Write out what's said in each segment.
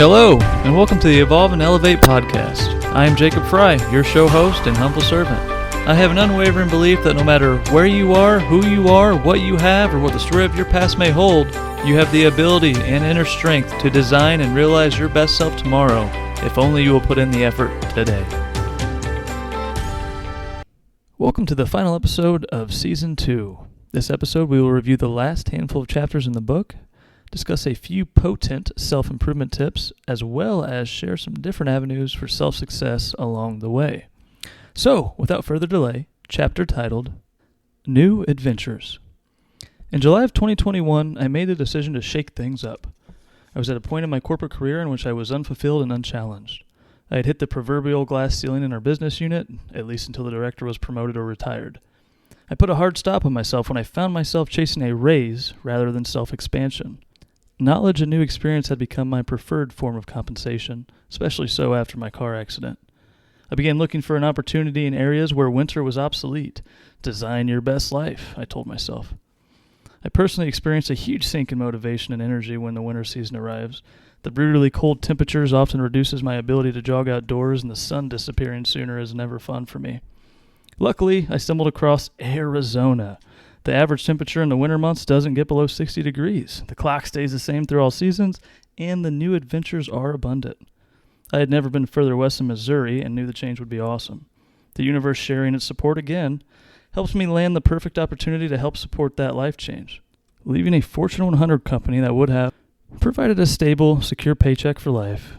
Hello, and welcome to the Evolve and Elevate podcast. I am Jacob Fry, your show host and humble servant. I have an unwavering belief that no matter where you are, who you are, what you have, or what the story of your past may hold, you have the ability and inner strength to design and realize your best self tomorrow, if only you will put in the effort today. Welcome to the final episode of Season 2. This episode, we will review the last handful of chapters in the book, discuss a few potent self-improvement tips, as well as share some different avenues for self-success along the way. So, without further delay, chapter titled, New Adventures. In July of 2021, I made the decision to shake things up. I was at a point in my corporate career in which I was unfulfilled and unchallenged. I had hit the proverbial glass ceiling in our business unit, at least until the director was promoted or retired. I put a hard stop on myself when I found myself chasing a raise rather than self-expansion. Knowledge and new experience had become my preferred form of compensation, especially so after my car accident. I began looking for an opportunity in areas where winter was obsolete. Design your best life, I told myself. I personally experienced a huge sink in motivation and energy when the winter season arrives. The brutally cold temperatures often reduces my ability to jog outdoors, and the sun disappearing sooner is never fun for me. Luckily, I stumbled across Arizona. The average temperature in the winter months doesn't get below 60 degrees. The clock stays the same through all seasons, and the new adventures are abundant. I had never been further west in Missouri and knew the change would be awesome. The universe sharing its support again helps me land the perfect opportunity to help support that life change. Leaving a Fortune 100 company that would have provided a stable, secure paycheck for life,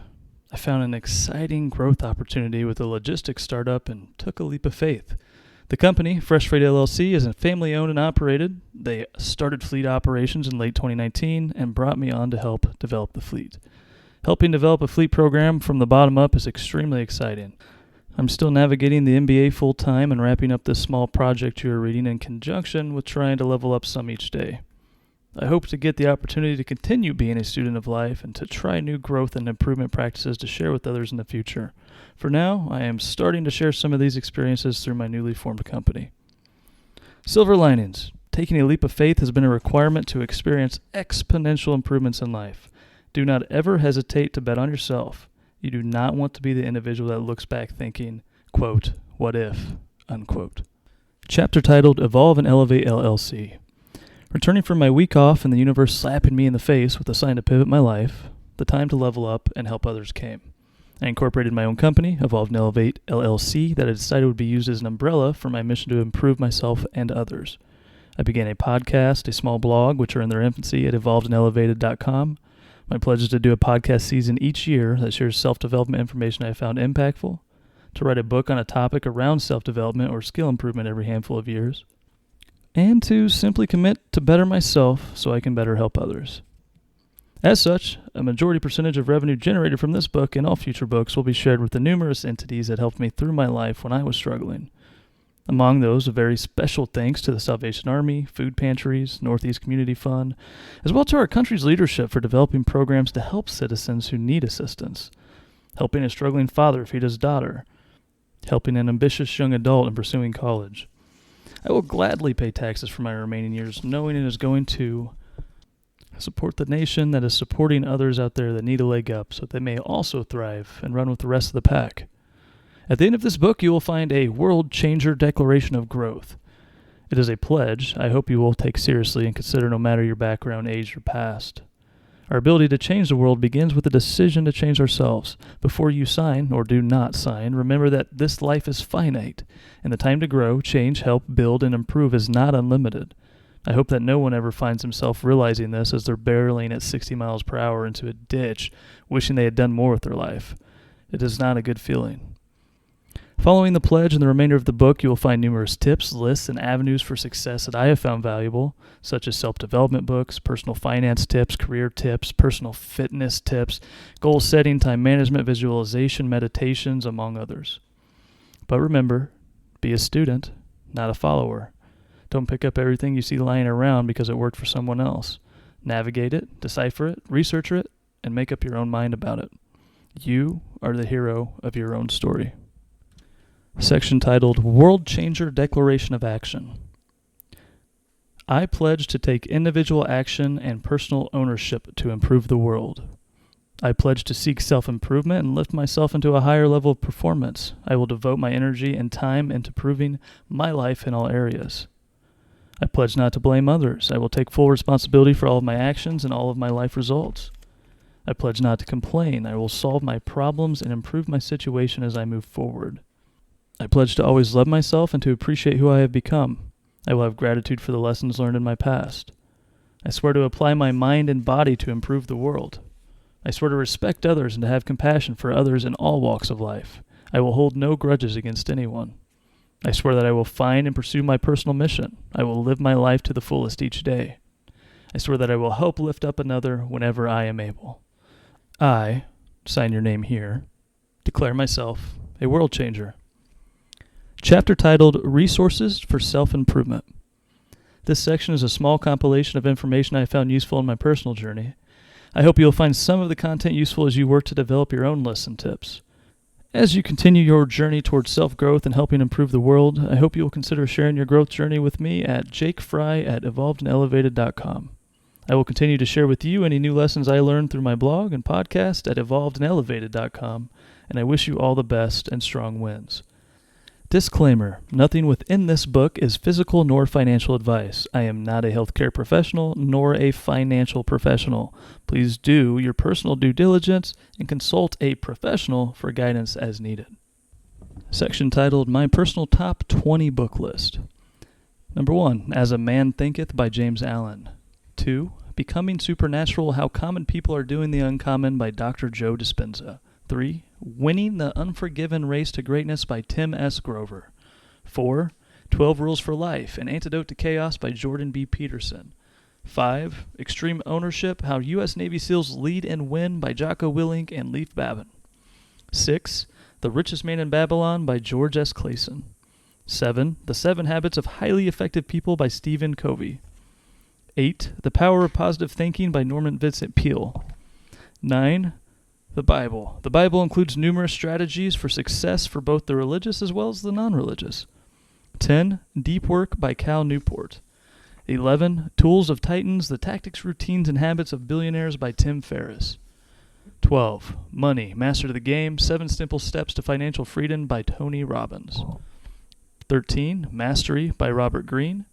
I found an exciting growth opportunity with a logistics startup and took a leap of faith. The company, Fresh Freight LLC, is family-owned and operated. They started fleet operations in late 2019 and brought me on to help develop the fleet. Helping develop a fleet program from the bottom up is extremely exciting. I'm still navigating the MBA full-time and wrapping up this small project you are reading in conjunction with trying to level up some each day. I hope to get the opportunity to continue being a student of life and to try new growth and improvement practices to share with others in the future. For now, I am starting to share some of these experiences through my newly formed company. Silver linings. Taking a leap of faith has been a requirement to experience exponential improvements in life. Do not ever hesitate to bet on yourself. You do not want to be the individual that looks back thinking, quote, what if, unquote. Chapter titled Evolve and Elevate LLC. Returning from my week off and the universe slapping me in the face with a sign to pivot my life, the time to level up and help others came. I incorporated my own company, Evolve and Elevate LLC, that I decided would be used as an umbrella for my mission to improve myself and others. I began a podcast, a small blog, which are in their infancy at evolvedandelevated.com. My pledge is to do a podcast season each year that shares self-development information I found impactful, to write a book on a topic around self-development or skill improvement every handful of years, and to simply commit to better myself so I can better help others. As such, a majority percentage of revenue generated from this book and all future books will be shared with the numerous entities that helped me through my life when I was struggling. Among those, a very special thanks to the Salvation Army, food pantries, Northeast Community Fund, as well to our country's leadership for developing programs to help citizens who need assistance, helping a struggling father feed his daughter, helping an ambitious young adult in pursuing college. I will gladly pay taxes for my remaining years, knowing it is going to support the nation that is supporting others out there that need a leg up so that they may also thrive and run with the rest of the pack. At the end of this book, you will find a world changer declaration of growth. It is a pledge I hope you will take seriously and consider no matter your background, age, or past. Our ability to change the world begins with the decision to change ourselves. Before you sign, or do not sign, remember that this life is finite, and the time to grow, change, help, build, and improve is not unlimited. I hope that no one ever finds himself realizing this as they're barreling at 60 miles per hour into a ditch, wishing they had done more with their life. It is not a good feeling. Following the pledge and the remainder of the book, you will find numerous tips, lists, and avenues for success that I have found valuable, such as self-development books, personal finance tips, career tips, personal fitness tips, goal setting, time management, visualization, meditations, among others. But remember, be a student, not a follower. Don't pick up everything you see lying around because it worked for someone else. Navigate it, decipher it, research it, and make up your own mind about it. You are the hero of your own story. Section titled World Changer Declaration of Action. I pledge to take individual action and personal ownership to improve the world. I pledge to seek self-improvement and lift myself into a higher level of performance. I will devote my energy and time into improving my life in all areas. I pledge not to blame others. I will take full responsibility for all of my actions and all of my life results. I pledge not to complain. I will solve my problems and improve my situation as I move forward. I pledge to always love myself and to appreciate who I have become. I will have gratitude for the lessons learned in my past. I swear to apply my mind and body to improve the world. I swear to respect others and to have compassion for others in all walks of life. I will hold no grudges against anyone. I swear that I will find and pursue my personal mission. I will live my life to the fullest each day. I swear that I will help lift up another whenever I am able. I, sign your name here, declare myself a world changer. Chapter titled Resources for Self-Improvement. This section is a small compilation of information I found useful in my personal journey. I hope you'll find some of the content useful as you work to develop your own lists and tips. As you continue your journey towards self-growth and helping improve the world, I hope you will consider sharing your growth journey with me at jakefry@evolvedandelevated.com. I will continue to share with you any new lessons I learned through my blog and podcast at evolvedandelevated.com, and I wish you all the best and strong winds. Disclaimer: nothing within this book is physical nor financial advice. I am not a healthcare professional nor a financial professional. Please do your personal due diligence and consult a professional for guidance as needed. Section titled My Personal Top 20 Book List. Number 1, As a Man Thinketh by James Allen. 2, Becoming Supernatural: How Common People Are Doing the Uncommon by Dr. Joe Dispenza. 3, Winning the Unforgiven Race to Greatness by Tim S. Grover. 4, 12 Rules for Life: An Antidote to Chaos by Jordan B. Peterson. 5, Extreme Ownership: How U.S. Navy SEALs Lead and Win by Jocko Willink and Leif Babin. 6, The Richest Man in Babylon by George S. Clason. 7, The 7 Habits of Highly Effective People by Stephen Covey. 8, The Power of Positive Thinking by Norman Vincent Peale. 9, The Bible. The Bible includes numerous strategies for success for both the religious as well as the non-religious. 10, Deep Work by Cal Newport. 11, Tools of Titans: The Tactics, Routines, and Habits of Billionaires by Tim Ferriss. 12, Money, Master the Game: 7 Simple Steps to Financial Freedom by Tony Robbins. 13, Mastery by Robert Greene.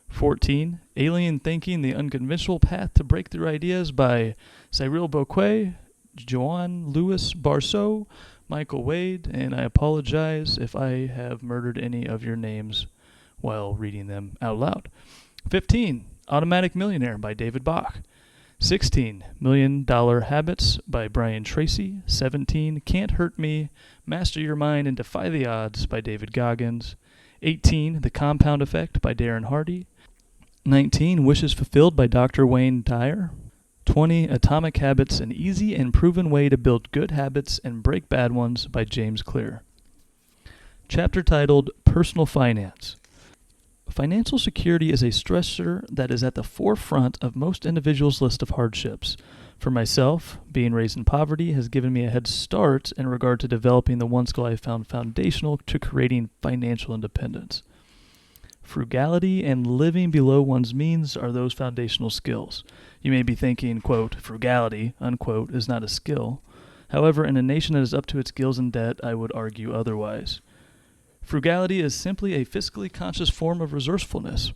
14, Alien Thinking: The Unconventional Path to Breakthrough Ideas by Cyril Boquet, Joan Louis Barceau, Michael Wade, and I apologize if I have murdered any of your names while reading them out loud. 15, Automatic Millionaire by David Bach. 16, Million Dollar Habits by Brian Tracy. 17, Can't Hurt Me: Master Your Mind and Defy the Odds by David Goggins. 18, The Compound Effect by Darren Hardy. 19, Wishes Fulfilled by Dr. Wayne Dyer. 20, Atomic Habits: An Easy and Proven Way to Build Good Habits and Break Bad Ones by James Clear. Chapter titled Personal Finance. Financial security is a stressor that is at the forefront of most individuals' list of hardships. For myself, being raised in poverty has given me a head start in regard to developing the one skill I found foundational to creating financial independence. Frugality and living below one's means are those foundational skills. You may be thinking, quote, frugality, unquote, is not a skill. However, in a nation that is up to its gills in debt, I would argue otherwise. Frugality is simply a fiscally conscious form of resourcefulness.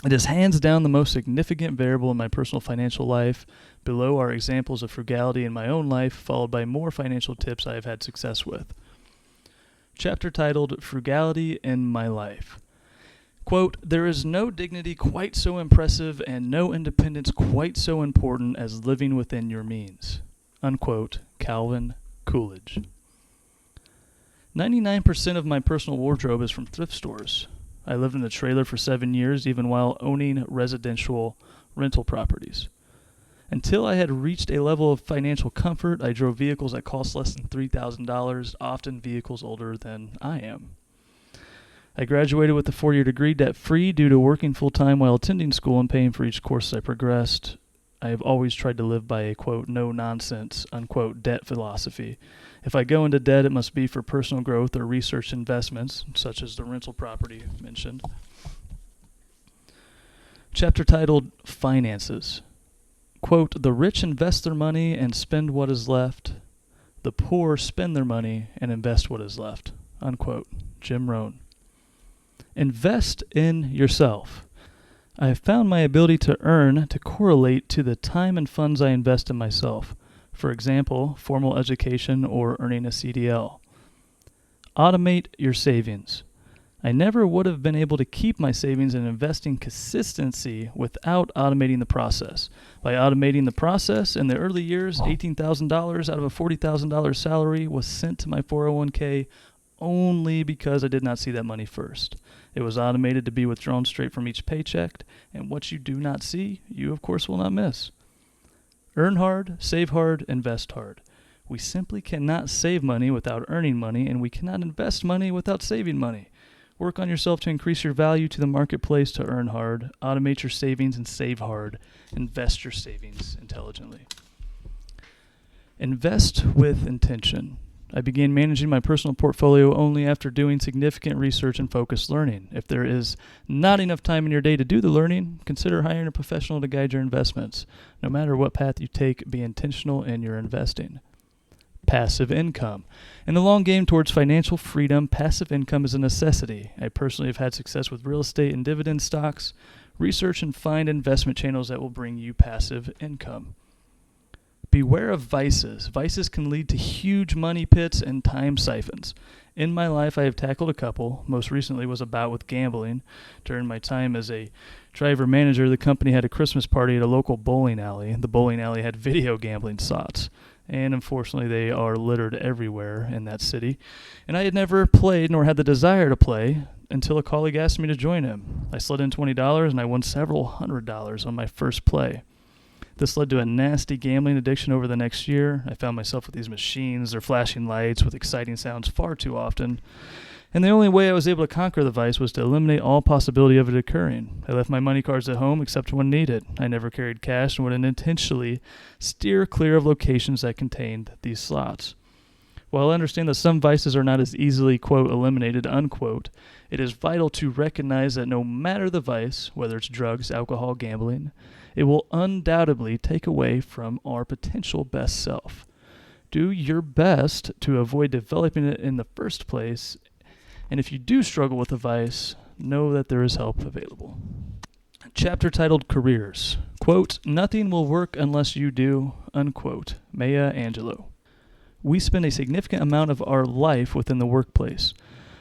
It is hands down the most significant variable in my personal financial life. Below are examples of frugality in my own life, followed by more financial tips I have had success with. Chapter titled Frugality in My Life. Quote, there is no dignity quite so impressive and no independence quite so important as living within your means. Unquote, Calvin Coolidge. 99% of my personal wardrobe is from thrift stores. I lived in a trailer for 7 years, even while owning residential rental properties. Until I had reached a level of financial comfort, I drove vehicles that cost less than $3,000, often vehicles older than I am. I graduated with a 4-year degree debt-free due to working full-time while attending school and paying for each course as I progressed. I have always tried to live by a, quote, no-nonsense, unquote, debt philosophy. If I go into debt, it must be for personal growth or research investments, such as the rental property mentioned. Chapter titled Finances. Quote, "The rich invest their money and spend what is left. The poor spend their money and invest what is left." Unquote. Jim Rohn. Invest in yourself. I have found my ability to earn to correlate to the time and funds I invest in myself. For example, formal education or earning a CDL. Automate your savings. I never would have been able to keep my savings and investing consistency without automating the process. By automating the process, in the early years, $18,000 out of a $40,000 salary was sent to my 401k only because I did not see that money first. It was automated to be withdrawn straight from each paycheck, and what you do not see, you of course will not miss. Earn hard, save hard, invest hard. We simply cannot save money without earning money, and we cannot invest money without saving money. Work on yourself to increase your value to the marketplace to earn hard. Automate your savings and save hard. Invest your savings intelligently. Invest with intention. I began managing my personal portfolio only after doing significant research and focused learning. If there is not enough time in your day to do the learning, consider hiring a professional to guide your investments. No matter what path you take, be intentional in your investing. Passive income. In the long game towards financial freedom, passive income is a necessity. I personally have had success with real estate and dividend stocks. Research and find investment channels that will bring you passive income. Beware of vices. Vices can lead to huge money pits and time siphons. In my life, I have tackled a couple. Most recently was a bout with gambling. During my time as a driver manager, the company had a Christmas party at a local bowling alley. The bowling alley had video gambling slots, and unfortunately they are littered everywhere in that city. And I had never played nor had the desire to play until a colleague asked me to join him. I slid in $20 and I won several $100s on my first play. This led to a nasty gambling addiction over the next year. I found myself with these machines, their flashing lights with exciting sounds far too often. And the only way I was able to conquer the vice was to eliminate all possibility of it occurring. I left my money cards at home except when needed. I never carried cash and would intentionally steer clear of locations that contained these slots. While I understand that some vices are not as easily, quote, eliminated, unquote, it is vital to recognize that no matter the vice, whether it's drugs, alcohol, gambling, it will undoubtedly take away from our potential best self. Do your best to avoid developing it in the first place, and if you do struggle with a vice, know that there is help available. Chapter titled Careers. Quote, "Nothing will work unless you do," unquote. Maya Angelou. We spend a significant amount of our life within the workplace.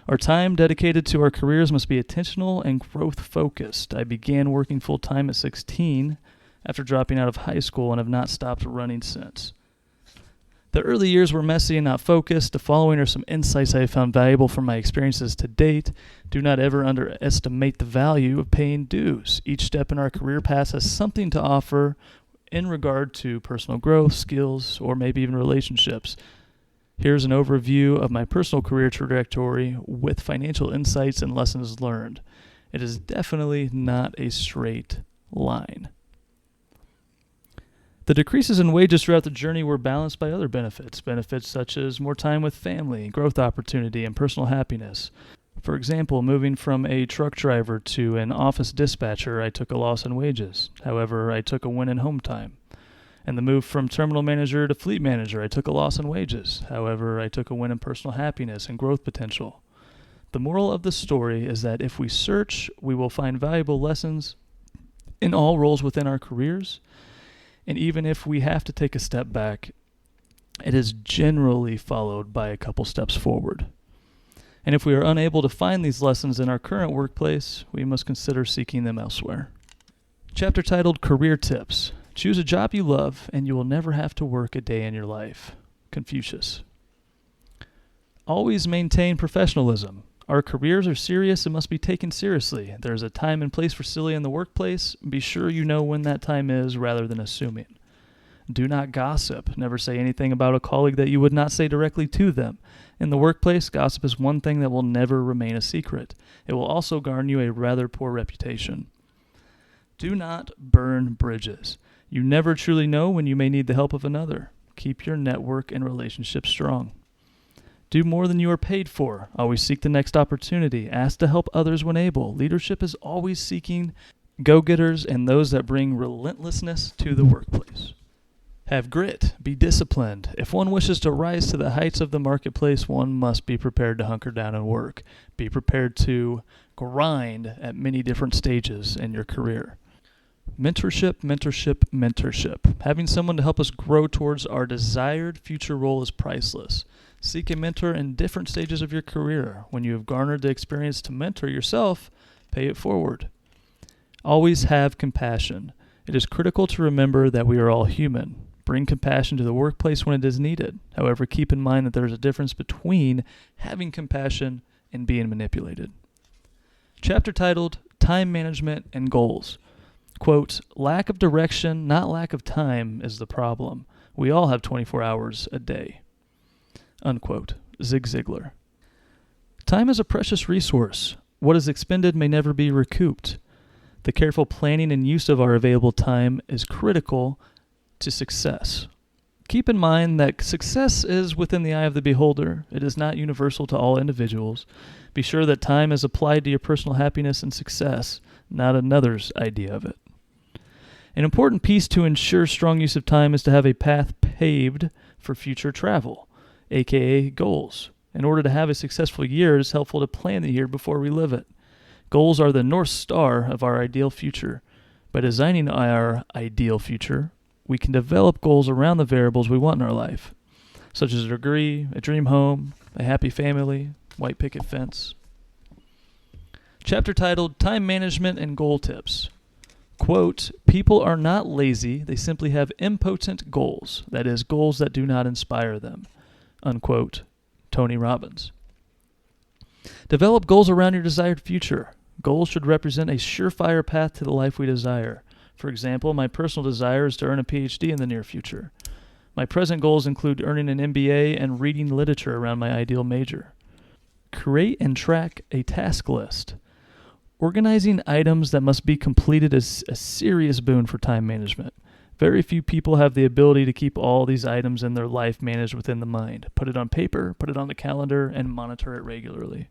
Our time dedicated to our careers must be intentional and growth-focused. I began working full-time at 16 after dropping out of high school and have not stopped running since. The early years were messy and not focused. The following are some insights I have found valuable from my experiences to date. Do not ever underestimate the value of paying dues. Each step in our career path has something to offer in regard to personal growth, skills, or maybe even relationships. Here's an overview of my personal career trajectory with financial insights and lessons learned. It is definitely not a straight line. The decreases in wages throughout the journey were balanced by other benefits such as more time with family, growth opportunity, and personal happiness. For example, moving from a truck driver to an office dispatcher, I took a loss in wages. However, I took a win in home time. And the move from terminal manager to fleet manager, I took a loss in wages. However, I took a win in personal happiness and growth potential. The moral of the story is that if we search, we will find valuable lessons in all roles within our careers. And even if we have to take a step back, it is generally followed by a couple steps forward. And if we are unable to find these lessons in our current workplace, we must consider seeking them elsewhere. Chapter titled Career Tips. Choose a job you love, and you will never have to work a day in your life. Confucius. Always maintain professionalism. Our careers are serious and must be taken seriously. There is a time and place for silly in the workplace. Be sure you know when that time is rather than assuming. Do not gossip. Never say anything about a colleague that you would not say directly to them. In the workplace, gossip is one thing that will never remain a secret. It will also garner you a rather poor reputation. Do not burn bridges. You never truly know when you may need the help of another. Keep your network and relationships strong. Do more than you are paid for. Always seek the next opportunity. Ask to help others when able. Leadership is always seeking go-getters, and those that bring relentlessness to the workplace. Have grit. Be disciplined. If one wishes to rise to the heights of the marketplace, one must be prepared to hunker down and work. Be prepared to grind at many different stages in your career. Mentorship, mentorship, mentorship. Having someone to help us grow towards our desired future role is priceless. Seek a mentor in different stages of your career. When you have garnered the experience to mentor yourself, pay it forward. Always have compassion. It is critical to remember that we are all human. Bring compassion to the workplace when it is needed. However, keep in mind that there is a difference between having compassion and being manipulated. Chapter titled, Time Management and Goals. Quote, lack of direction, not lack of time, is the problem. We all have 24 hours a day. Unquote. Zig Ziglar. Time is a precious resource. What is expended may never be recouped. The careful planning and use of our available time is critical to success. Keep in mind that success is within the eye of the beholder. It is not universal to all individuals. Be sure that time is applied to your personal happiness and success, not another's idea of it. An important piece to ensure strong use of time is to have a path paved for future travel, aka goals. In order to have a successful year, it is helpful to plan the year before we live it. Goals are the North Star of our ideal future. By designing our ideal future, we can develop goals around the variables we want in our life, such as a degree, a dream home, a happy family, white picket fence. Chapter titled, Time Management and Goal Tips. Quote, people are not lazy, they simply have impotent goals, that is, goals that do not inspire them. Unquote. Tony Robbins. Develop goals around your desired future. Goals should represent a surefire path to the life we desire. For example, my personal desire is to earn a PhD in the near future. My present goals include earning an MBA and reading literature around my ideal major. Create and track a task list. Organizing items that must be completed is a serious boon for time management. Very few people have the ability to keep all these items in their life managed within the mind. Put it on paper, put it on the calendar, and monitor it regularly.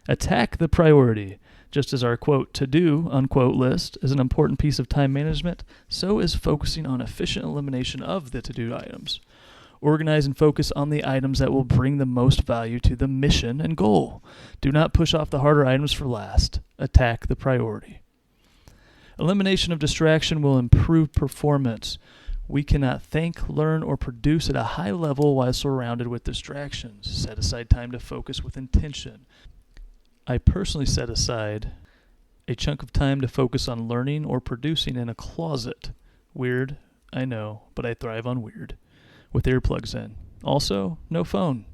Attack the priority. Just as our, quote, to-do, unquote, list is an important piece of time management, so is focusing on efficient elimination of the to-do items. Organize and focus on the items that will bring the most value to the mission and goal. Do not push off the harder items for last. Attack the priority. Elimination of distraction will improve performance. We cannot think, learn, or produce at a high level while surrounded with distractions. Set aside time to focus with intention. I personally set aside a chunk of time to focus on learning or producing in a closet. Weird, I know, but I thrive on weird. With earplugs in. Also, no phone.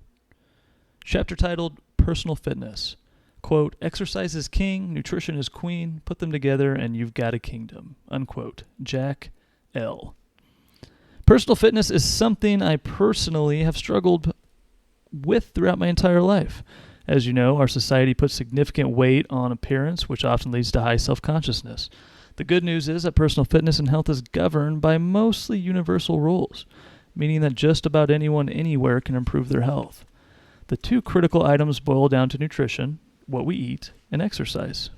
Chapter titled, Personal Fitness. Quote, exercise is king, nutrition is queen, put them together and you've got a kingdom. Unquote. Jack L. Personal fitness is something I personally have struggled with throughout my entire life. As you know, our society puts significant weight on appearance, which often leads to high self-consciousness. The good news is that personal fitness and health is governed by mostly universal rules, meaning that just about anyone anywhere can improve their health. The two critical items boil down to nutrition, what we eat, and exercise.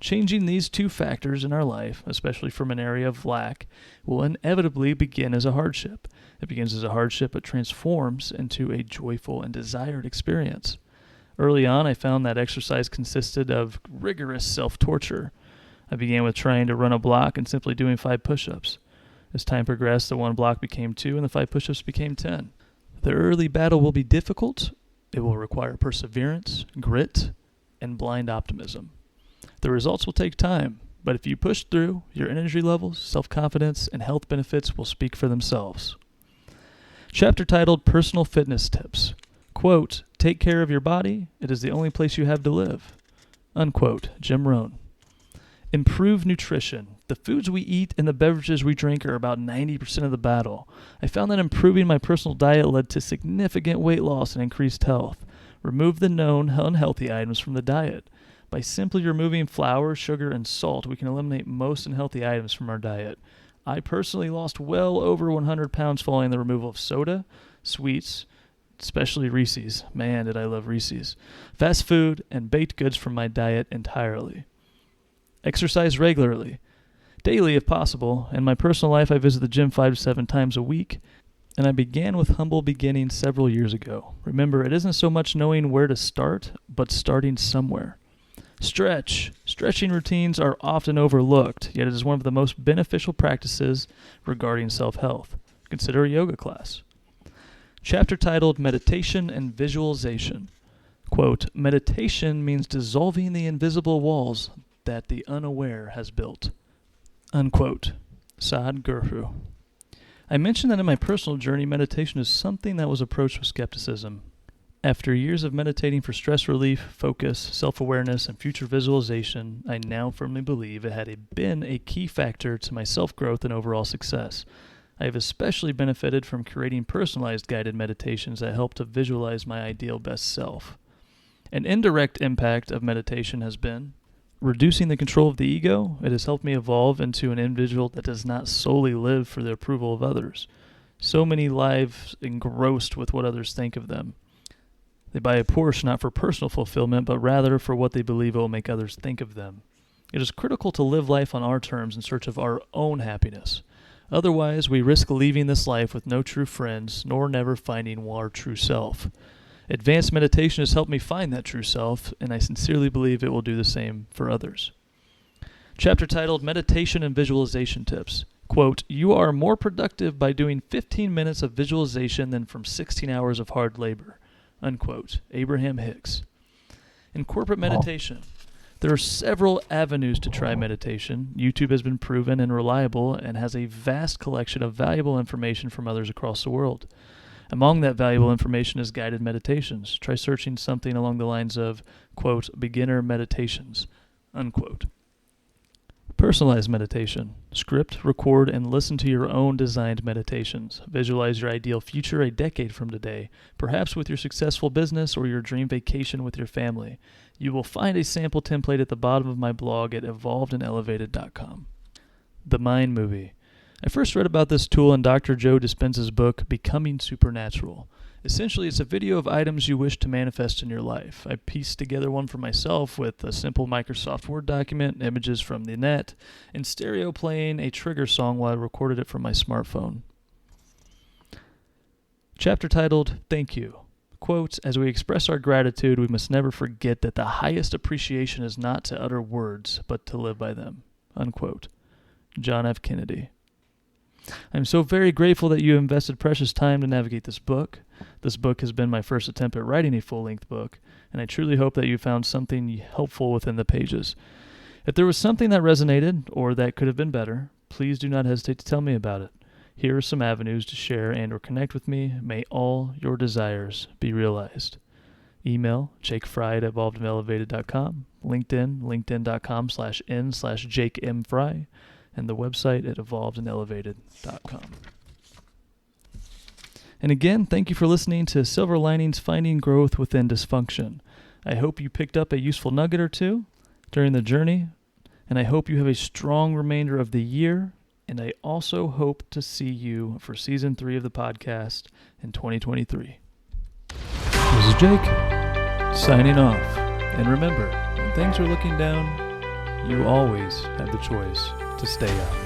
Changing these two factors in our life, especially from an area of lack, will inevitably begin as a hardship. It begins as a hardship but transforms into a joyful and desired experience. Early on, I found that exercise consisted of rigorous self-torture. I began with trying to run a block and simply doing 5 push-ups. As time progressed, the 1 block became 2 and the 5 push-ups became 10. The early battle will be difficult. It will require perseverance, grit, and blind optimism. The results will take time, but if you push through, your energy levels, self-confidence, and health benefits will speak for themselves. Chapter titled Personal Fitness Tips. Quote, take care of your body. It is the only place you have to live. Unquote. Jim Rohn. Improve nutrition. The foods we eat and the beverages we drink are about 90% of the battle. I found that improving my personal diet led to significant weight loss and increased health. Remove the known unhealthy items from the diet. By simply removing flour, sugar, and salt, we can eliminate most unhealthy items from our diet. I personally lost well over 100 pounds following the removal of soda, sweets, especially Reese's. Man, did I love Reese's. Fast food and baked goods from my diet entirely. Exercise regularly, daily if possible. In my personal life, I visit the gym 5 to 7 times a week, and I began with humble beginnings several years ago. Remember, it isn't so much knowing where to start, but starting somewhere. Stretching routines are often overlooked, yet it is one of the most beneficial practices regarding self-health. Consider a yoga class. Chapter titled Meditation and Visualization. Quote, meditation means dissolving the invisible walls that the unaware has built. Unquote. Sadhguru. I mentioned that in my personal journey, meditation is something that was approached with skepticism. After years of meditating for stress relief, focus, self-awareness, and future visualization, I now firmly believe it had been a key factor to my self-growth and overall success. I have especially benefited from creating personalized guided meditations that help to visualize my ideal best self. An indirect impact of meditation has been reducing the control of the ego. It has helped me evolve into an individual that does not solely live for the approval of others. So many lives engrossed with what others think of them. They buy a Porsche not for personal fulfillment, but rather for what they believe it will make others think of them. It is critical to live life on our terms in search of our own happiness. Otherwise, we risk leaving this life with no true friends, nor never finding our true self. Advanced meditation has helped me find that true self, and I sincerely believe it will do the same for others. Chapter titled Meditation and Visualization Tips. Quote, you are more productive by doing 15 minutes of visualization than from 16 hours of hard labor. Unquote. Abraham Hicks. In corporate meditation, there are several avenues to try meditation. YouTube has been proven and reliable and has a vast collection of valuable information from others across the world. Among that valuable information is guided meditations. Try searching something along the lines of, quote, beginner meditations, unquote. Personalized meditation. Script, record, and listen to your own designed meditations. Visualize your ideal future a decade from today, perhaps with your successful business or your dream vacation with your family. You will find a sample template at the bottom of my blog at evolvedandelevated.com. The Mind Movie. I first read about this tool in Dr. Joe Dispenza's book, Becoming Supernatural. Essentially, it's a video of items you wish to manifest in your life. I pieced together one for myself with a simple Microsoft Word document, images from the net, and stereo playing a trigger song while I recorded it from my smartphone. Chapter titled, Thank You. Quote, as we express our gratitude, we must never forget that the highest appreciation is not to utter words, but to live by them. Unquote. John F. Kennedy. I'm so very grateful that you invested precious time to navigate this book. This book has been my first attempt at writing a full-length book, and I truly hope that you found something helpful within the pages. If there was something that resonated or that could have been better, please do not hesitate to tell me about it. Here are some avenues to share and or connect with me. May all your desires be realized. Email, jakefry@evolvedandelevated.com, LinkedIn, linkedin.com/n/jakemfry, and the website at evolvedandelevated.com. And again, thank you for listening to Silver Linings Finding Growth Within Dysfunction. I hope you picked up a useful nugget or two during the journey, and I hope you have a strong remainder of the year, and I also hope to see you for Season 3 of the podcast in 2023. This is Jake, signing off. And remember, when things are looking down, you always have the choice to stay up.